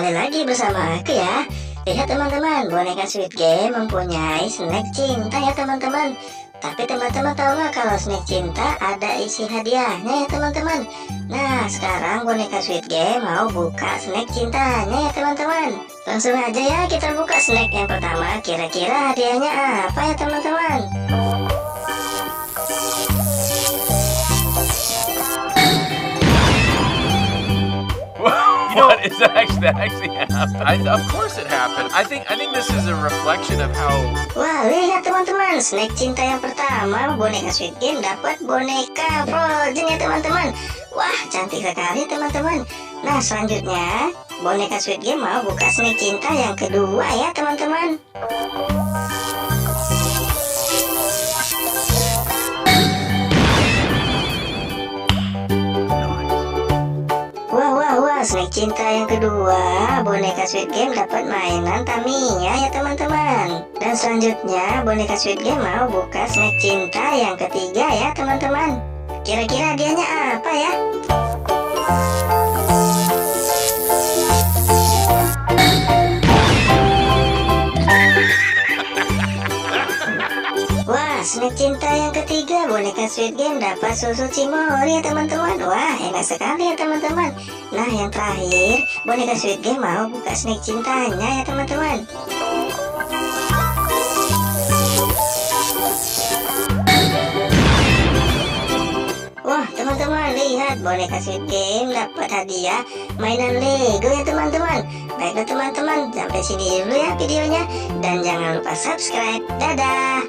kembali lagi bersama aku ya. Lihat teman-teman, boneka Squid Game mempunyai snack cinta ya teman-teman. Tapi teman-teman tahu nggak kalau snack cinta ada isi hadiahnya ya teman-teman. Nah sekarang boneka Squid Game mau buka snack cintanya ya teman-teman. Langsung aja ya kita buka snack yang pertama. Kira-kira hadiahnya apa ya teman-teman? What is that actually happened? Of course it happened. I think this is a reflection of how. Wah, lihat teman-teman, snack cinta yang pertama boneka Squid Game dapat boneka Frozen ya teman-teman. Wah, cantik sekali teman-teman. Nah, selanjutnya boneka Squid Game mau buka snack cinta yang kedua ya teman-teman. Wah, snack cinta yang kedua boneka Squid Game dapat mainan Tamiya ya teman-teman. Dan selanjutnya boneka Squid Game mau buka snack cinta yang ketiga ya teman-teman. Kira-kira hadiahnya apa ya? Wah, snack cinta yang ketiga boneka Squid Game dapat susu Cimori ya teman-teman. Wah, enak sekali ya teman-teman. Nah, yang terakhir boneka Squid Game mau buka snack cintanya ya teman-teman. Wah, teman-teman lihat boneka Squid Game dapat hadiah mainan Lego ya teman-teman. Baiklah teman-teman, sampai sini dulu ya videonya. Dan jangan lupa subscribe. Dadah.